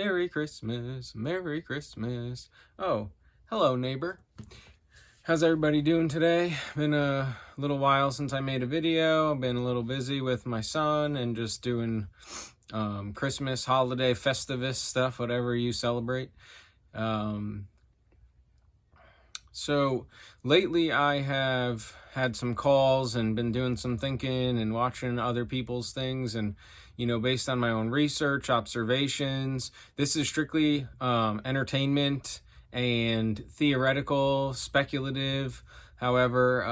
Merry Christmas, Merry Christmas. Oh, hello, neighbor. How's everybody doing today? Been a little while since I made a video. I've been a little busy with my son and just doing Christmas, holiday, festivus stuff, whatever you celebrate. So lately I have had some calls and been doing some thinking and watching other people's things, and based on my own research, observations, this is strictly entertainment and theoretical, speculative. However,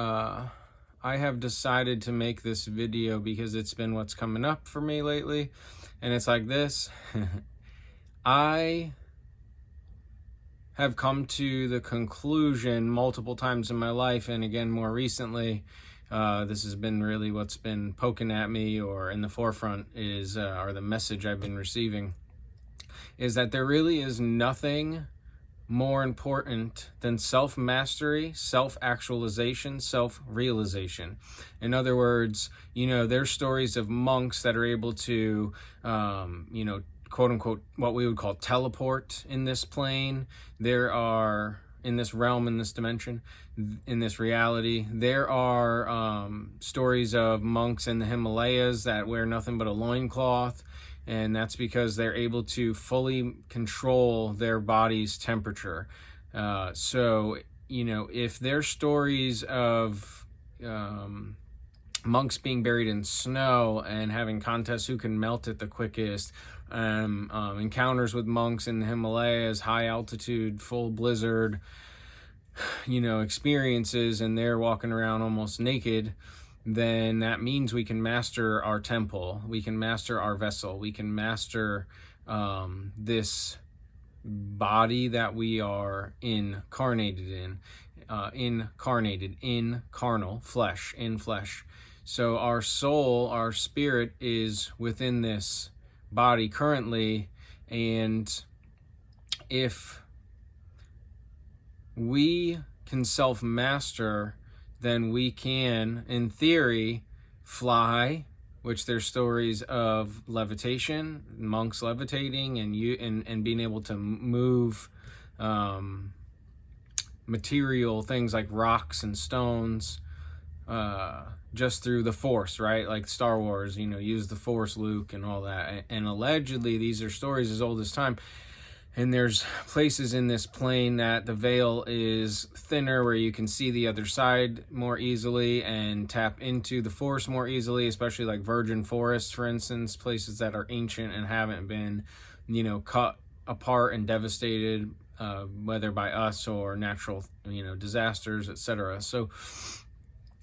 I have decided to make this video because it's been what's coming up for me lately, and it's like this. I have come to the conclusion multiple times in my life, and again more recently, this has been really what's been poking at me or in the forefront is, or the message I've been receiving, is that there really is nothing more important than self-mastery, self-actualization, self-realization. In other words, there's stories of monks that are able to, quote unquote, what we would call teleport in this plane. There are, in this realm, in this dimension, in this reality, there are stories of monks in the Himalayas that wear nothing but a loincloth, and that's because they're able to fully control their body's temperature. So, if there's stories of monks being buried in snow and having contests who can melt it the quickest, encounters with monks in the Himalayas, high altitude, full blizzard, experiences, and they're walking around almost naked, then that means we can master our temple, we can master our vessel, we can master this body that we are incarnated in carnal flesh, in flesh. So our soul, our spirit is within this body currently, and if we can self-master, then we can, in theory, fly, which there's stories of levitation, monks levitating and being able to move material things like rocks and stones just through the force, right? Like Star Wars, use the force, Luke, and all that. And allegedly, these are stories as old as time. And there's places in this plane that the veil is thinner, where you can see the other side more easily and tap into the force more easily, especially like virgin forests, for instance, places that are ancient and haven't been, cut apart and devastated, whether by us or natural, disasters, etc. So,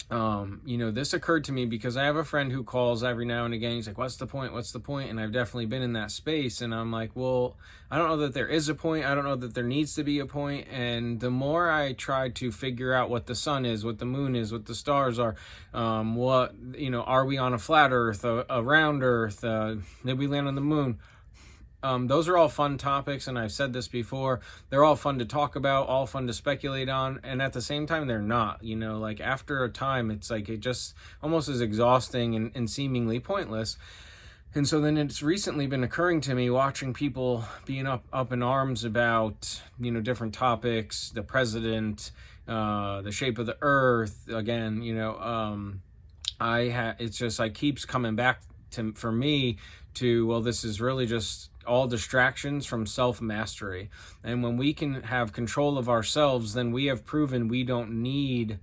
this occurred to me because I have a friend who calls every now and again. He's like, what's the point? What's the point? And I've definitely been in that space. And I'm like, well, I don't know that there is a point. I don't know that there needs to be a point. And the more I try to figure out what the sun is, what the moon is, what the stars are, are we on a flat earth, a round earth? Did we land on the moon? Those are all fun topics, and I've said this before. They're all fun to talk about, all fun to speculate on, and at the same time, they're not. Like after a time, it's like it just almost is exhausting and seemingly pointless. And so then it's recently been occurring to me, watching people being up in arms about, different topics, the president, the shape of the earth. Again, it's just like keeps coming back for me to, well, this is really just all distractions from self-mastery. And when we can have control of ourselves, then we have proven we don't need,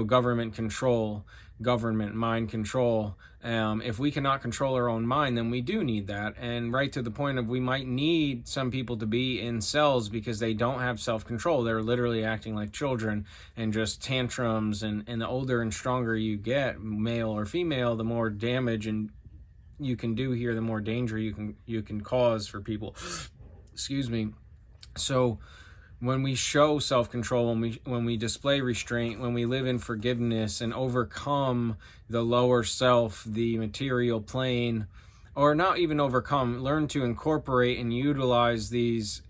government control, government mind control. If we cannot control our own mind, then we do need that. And right to the point of we might need some people to be in cells because they don't have self-control. They're literally acting like children and just tantrums. And the older and stronger you get, male or female, the more damage and you can do here, the more danger you can cause for people. Excuse me. So when we show self-control, when we display restraint, when we live in forgiveness and overcome the lower self, the material plane, or not even overcome, learn to incorporate and utilize these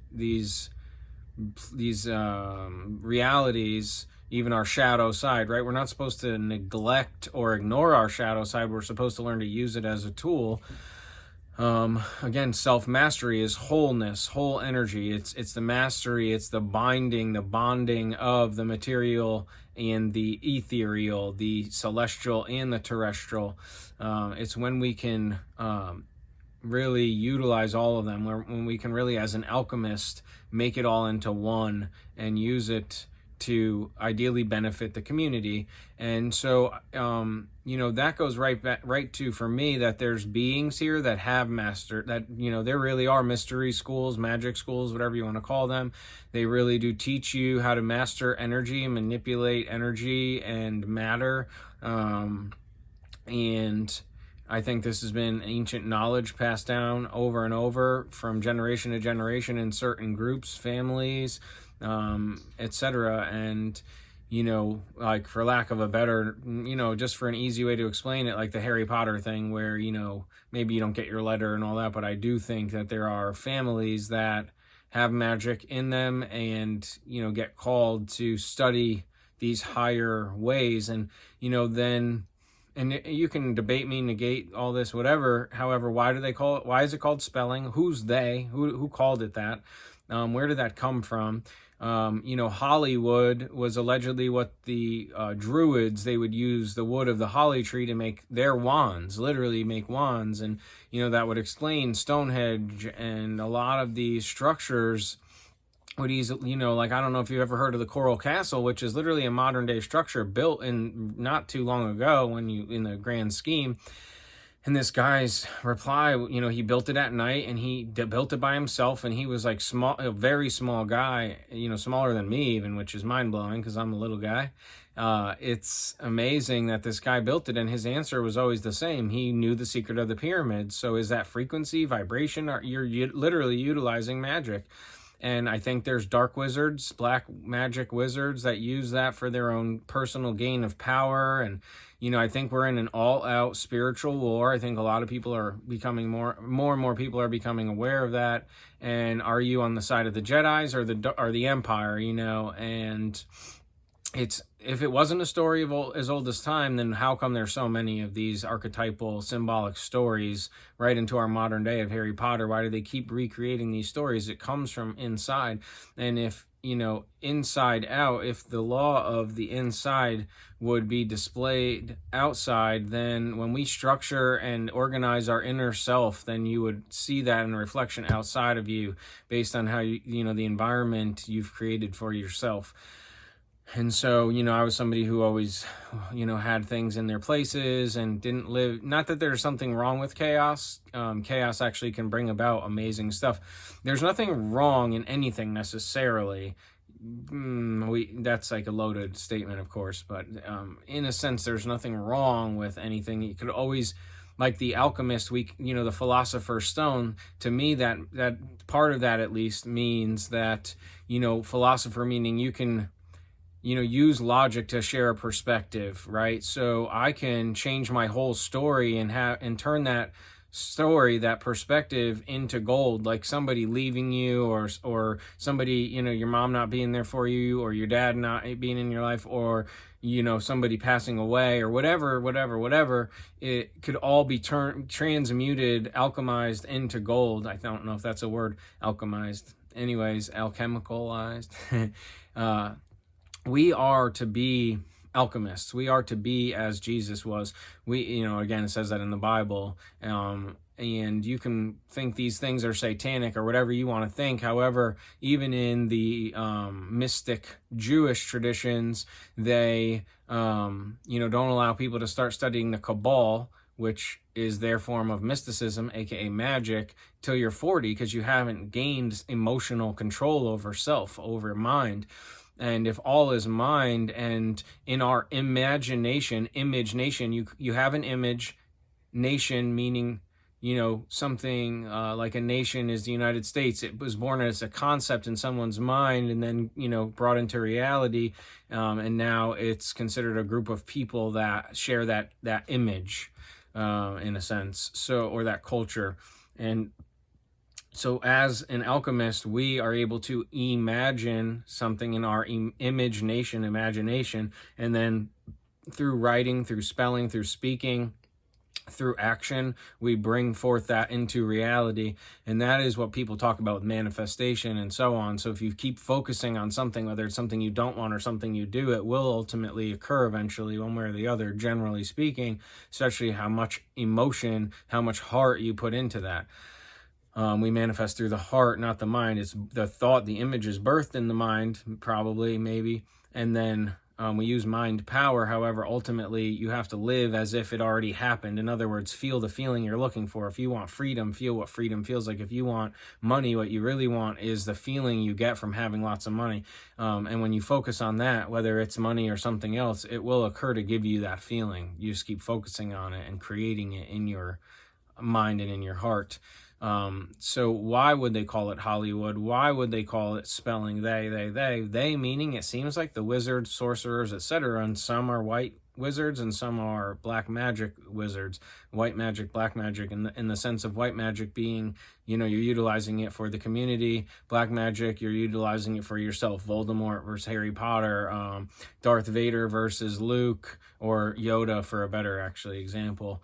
realities, even our shadow side, right? We're not supposed to neglect or ignore our shadow side. We're supposed to learn to use it as a tool. Again, self-mastery is wholeness, whole energy. It's the mastery, it's the binding, the bonding of the material and the ethereal, the celestial and the terrestrial. It's when we can really utilize all of them, when we can really, as an alchemist, make it all into one and use it to ideally benefit the community. And so that goes right to, for me, that there's beings here that have mastered that. There really are mystery schools, magic schools, whatever you want to call them. They really do teach you how to master energy and manipulate energy and matter. And I think this has been ancient knowledge passed down over and over from generation to generation in certain groups, families, etc. And, like, for lack of a better, just for an easy way to explain it, like the Harry Potter thing where, maybe you don't get your letter and all that, but I do think that there are families that have magic in them and, get called to study these higher ways. And, and you can debate me, negate all this, whatever. However, why do they call it? Why is it called spelling? Who's they? Who called it that? Where did that come from? Hollywood was allegedly what the Druids, they would use the wood of the holly tree to make their wands, literally make wands. And, that would explain Stonehenge and a lot of these structures would easily, like, I don't know if you've ever heard of the Coral Castle, which is literally a modern day structure built in not too long ago in the grand scheme. And this guy's reply, he built it at night and he built it by himself. And he was like a very small guy, smaller than me even, which is mind blowing because I'm a little guy. It's amazing that this guy built it, and his answer was always the same. He knew the secret of the pyramids. So is that frequency, vibration, or you're literally utilizing magic? And I think there's dark wizards, black magic wizards that use that for their own personal gain of power. And, I think we're in an all-out spiritual war. I think a lot of people are becoming more and more people are becoming aware of that. And are you on the side of the Jedis or the Empire, And if it wasn't a story of as old as time, then how come there's so many of these archetypal symbolic stories right into our modern day of Harry Potter? Why do they keep recreating these stories? It comes from inside. And if, inside out, if the law of the inside would be displayed outside, then when we structure and organize our inner self, then you would see that in a reflection outside of you based on how the environment you've created for yourself. And so, I was somebody who always, had things in their places and didn't live. Not that there's something wrong with chaos. Chaos actually can bring about amazing stuff. There's nothing wrong in anything necessarily. That's like a loaded statement, of course. But in a sense, there's nothing wrong with anything. You could always, like the alchemist, the philosopher's stone, to me, that part of that at least means that, philosopher meaning you can, use logic to share a perspective, right? So I can change my whole story and turn that story, that perspective, into gold, like somebody leaving you or somebody, your mom not being there for you, or your dad not being in your life, or, somebody passing away, or whatever. It could all be transmuted, alchemized into gold. I don't know if that's a word, alchemized. Anyways, alchemicalized. We are to be alchemists. We are to be as Jesus was. Again, it says that in the Bible. And you can think these things are satanic or whatever you want to think. However, even in the mystic Jewish traditions, they, don't allow people to start studying the Kabbalah, which is their form of mysticism, aka magic, till you're 40, because you haven't gained emotional control over self, over mind. And if all is mind, and in our imagination, image nation, you have an image nation, meaning, something like a nation is the United States. It was born as a concept in someone's mind and then, brought into reality. And now it's considered a group of people that share that image, in a sense, or that culture. And so as an alchemist, we are able to imagine something in our imagination, and then through writing, through spelling, through speaking, through action, we bring forth that into reality. And that is what people talk about with manifestation and so on. So if you keep focusing on something, whether it's something you don't want or something you do, it will ultimately occur eventually, one way or the other, generally speaking, especially how much emotion, how much heart you put into that. We manifest through the heart, not the mind. It's the thought, the image is birthed in the mind, probably, maybe, and then we use mind power. However, ultimately, you have to live as if it already happened. In other words, feel the feeling you're looking for. If you want freedom, feel what freedom feels like. If you want money, what you really want is the feeling you get from having lots of money. And when you focus on that, whether it's money or something else, it will occur to give you that feeling. You just keep focusing on it and creating it in your mind and in your heart. So why would they call it Hollywood? Why would they call it spelling they meaning it seems like the wizards, sorcerers, etc. And some are white wizards and some are black magic wizards, white magic, black magic, in the sense of white magic being, you're utilizing it for the community. Black magic, you're utilizing it for yourself. Voldemort versus Harry Potter, Darth Vader versus Luke, or Yoda for a better actually example.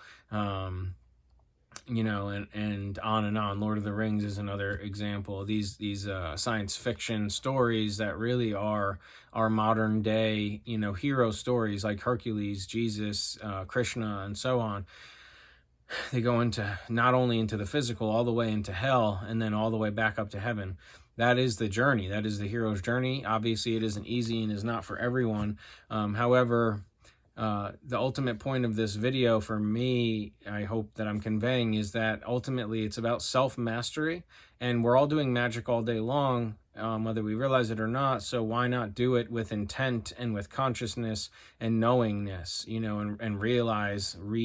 And on and on. Lord of the Rings is another example. These science fiction stories that really are our modern day, hero stories like Hercules, Jesus, Krishna, and so on. They go into not only into the physical, all the way into hell, and then all the way back up to heaven. That is the journey. That is the hero's journey. Obviously, it isn't easy and is not for everyone. However, the ultimate point of this video for me, I hope that I'm conveying, is that ultimately it's about self-mastery, and we're all doing magic all day long, whether we realize it or not. So why not do it with intent and with consciousness and knowingness, and realization.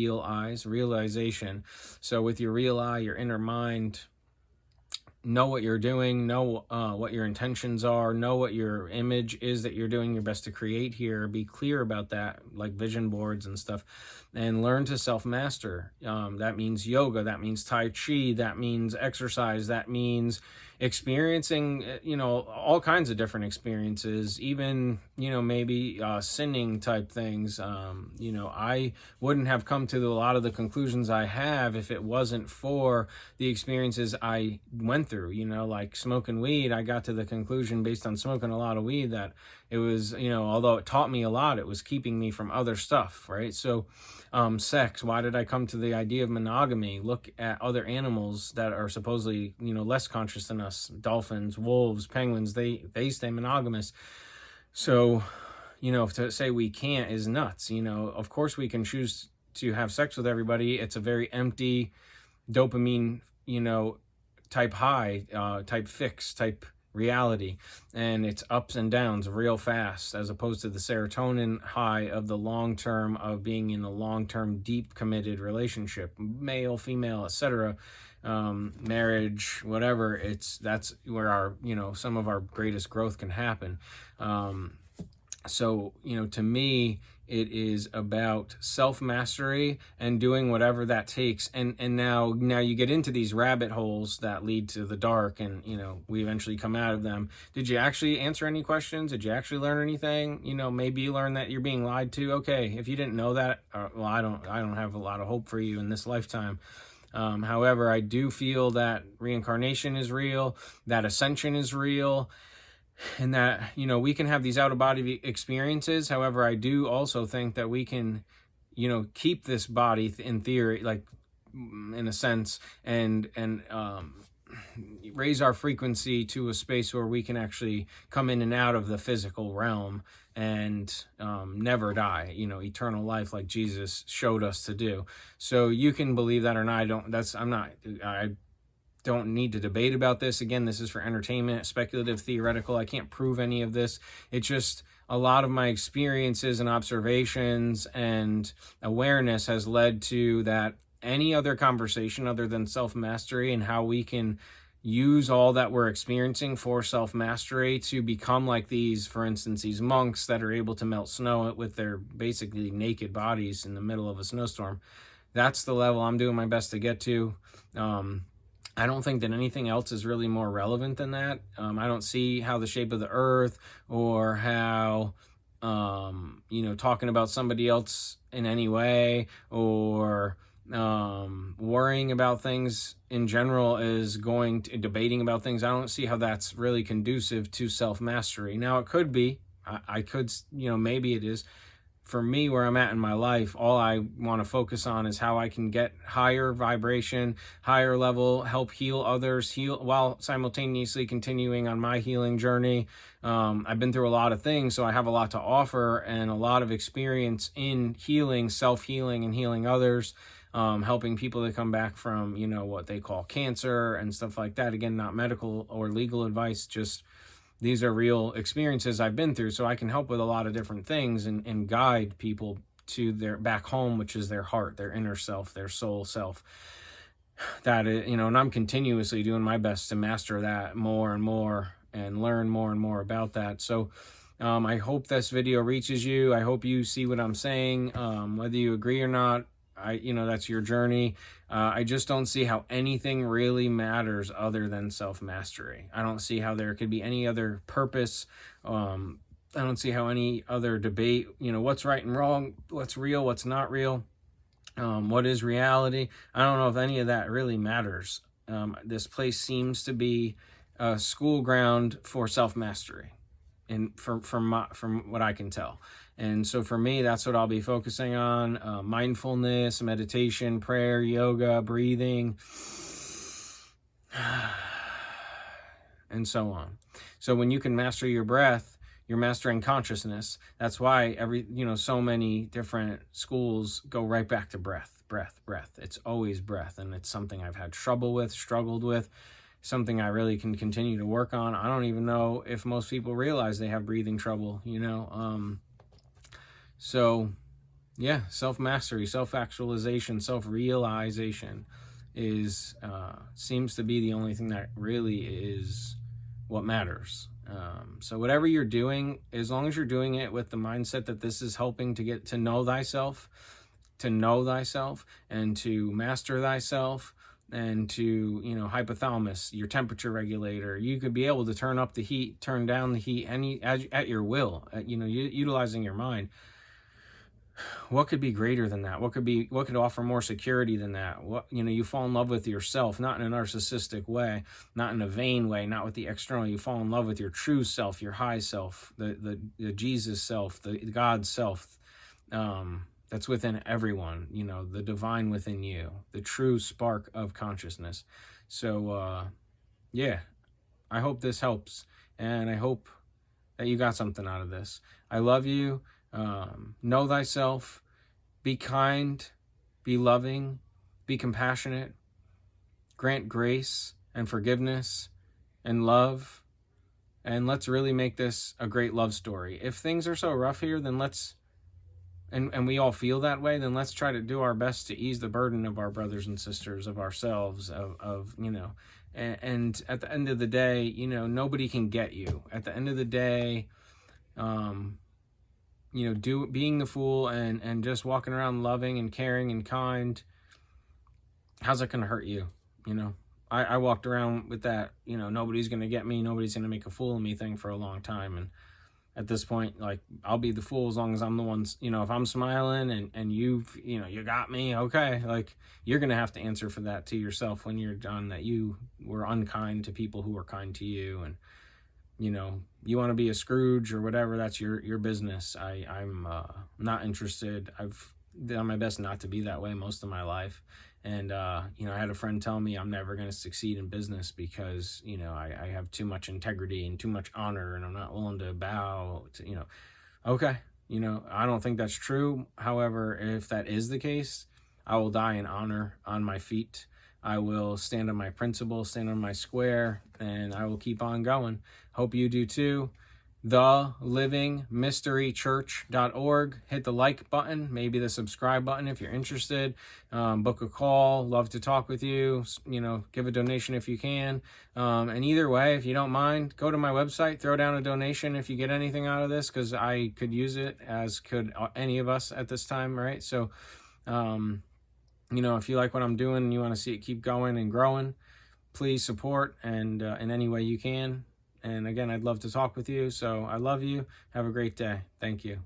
So with your real eye, your inner mind, know what you're doing, know what your intentions are, know what your image is that you're doing your best to create here. Be clear about that, like vision boards and stuff, and learn to self-master. That means yoga, that means Tai Chi, that means exercise, that means experiencing, all kinds of different experiences, even, maybe sinning type things. I wouldn't have come to a lot of the conclusions I have if it wasn't for the experiences I went through, like smoking weed. I got to the conclusion based on smoking a lot of weed that it was, although it taught me a lot, it was keeping me from other stuff, right? So sex, why did I come to the idea of monogamy? Look at other animals that are supposedly, less conscious than us. Dolphins, wolves, penguins, they stay monogamous. So, to say we can't is nuts. Of course we can choose to have sex with everybody. It's a very empty dopamine, type high, type fix, type reality, and it's ups and downs real fast, as opposed to the serotonin high of the long term, of being in a long-term deep committed relationship, male, female, etc., marriage, whatever. That's where our, some of our greatest growth can happen. So, to me, it is about self-mastery and doing whatever that takes. And now you get into these rabbit holes that lead to the dark, and, we eventually come out of them. Did you actually answer any questions? Did you actually learn anything? Maybe you learned that you're being lied to. Okay, if you didn't know that, well, I don't have a lot of hope for you in this lifetime. However, I do feel that reincarnation is real, that ascension is real, and that, we can have these out-of-body experiences. However, I do also think that we can, keep this body in theory, like in a sense, and raise our frequency to a space where we can actually come in and out of the physical realm and never die, eternal life, like Jesus showed us to do. So you can believe that or not. I don't need to debate about this. Again, this is for entertainment, speculative, theoretical. I can't prove any of this. It's just a lot of my experiences and observations and awareness has led to that. Any other conversation other than self-mastery and how we can use all that we're experiencing for self-mastery to become like these, for instance, these monks that are able to melt snow with their basically naked bodies in the middle of a snowstorm. That's the level I'm doing my best to get to. I don't think that anything else is really more relevant than that. I don't see how the shape of the earth or how, talking about somebody else in any way, or worrying about things in general is going to debating about things. I don't see how that's really conducive to self-mastery. Now, it could be. I could, maybe it is. For me, where I'm at in my life, all I want to focus on is how I can get higher vibration, higher level, help heal others, heal while simultaneously continuing on my healing journey. I've been through a lot of things, so I have a lot to offer and a lot of experience in healing, self-healing, and healing others. Helping people to come back from, what they call cancer and stuff like that. Again, not medical or legal advice, just these are real experiences I've been through, so I can help with a lot of different things and guide people to their back home, which is their heart, their inner self, their soul self. That is, and I'm continuously doing my best to master that more and more and learn more and more about that. So I hope this video reaches you. I hope you see what I'm saying, whether you agree or not. That's your journey. I just don't see how anything really matters other than self-mastery. I don't see how there could be any other purpose. I don't see how any other debate, what's right and wrong, what's real, what's not real, what is reality. I don't know if any of that really matters. This place seems to be a school ground for self-mastery, and from what I can tell. And so for me, that's what I'll be focusing on: mindfulness, meditation, prayer, yoga, breathing, and so on. So when you can master your breath, you're mastering consciousness. That's why so many different schools go right back to breath, breath, breath. It's always breath, and it's something I've had struggled with, something I really can continue to work on. I don't even know if most people realize they have breathing trouble, So, yeah, self-mastery, self-actualization, self-realization seems to be the only thing that really is what matters. So whatever you're doing, as long as you're doing it with the mindset that this is helping to get to know thyself, and to master thyself, and to, hypothalamus, your temperature regulator, you could be able to turn up the heat, turn down the heat at your will, utilizing your mind. What could be greater than that? What could offer more security than that? You fall in love with yourself, not in a narcissistic way, not in a vain way, not with the external. You fall in love with your true self, your high self, the Jesus self, the God self, that's within everyone, the divine within you, the true spark of consciousness. So, yeah, I hope this helps, and I hope that you got something out of this. I love you. Know thyself, be kind, be loving, be compassionate, grant grace and forgiveness and love, and let's really make this a great love story. If things are so rough here, then and we all feel that way, then let's try to do our best to ease the burden of our brothers and sisters, of ourselves, and at the end of the day, nobody can get you. At the end of the day, being the fool and just walking around loving and caring and kind, how's that going to hurt you? I walked around with that, nobody's going to get me, nobody's going to make a fool of me thing for a long time. And at this point, like, I'll be the fool as long as I'm the ones, if I'm smiling and you got me, okay, like, you're going to have to answer for that to yourself when you're done, that you were unkind to people who were kind to you. And you want to be a Scrooge or whatever, that's your business. I'm not interested. I've done my best not to be that way most of my life. And, I had a friend tell me I'm never going to succeed in business because, I have too much integrity and too much honor, and I'm not willing to bow to, okay. I don't think that's true. However, if that is the case, I will die in honor on my feet. I will stand on my principles, stand on my square, and I will keep on going. Hope you do too. thelivingmysterychurch.org. Hit the like button, maybe the subscribe button if you're interested. Book a call. Love to talk with you. Give a donation if you can. And either way, if you don't mind, go to my website, throw down a donation if you get anything out of this, because I could use it, as could any of us at this time, right? So, if you like what I'm doing and you want to see it keep going and growing, please support and in any way you can. And again, I'd love to talk with you. So I love you. Have a great day. Thank you.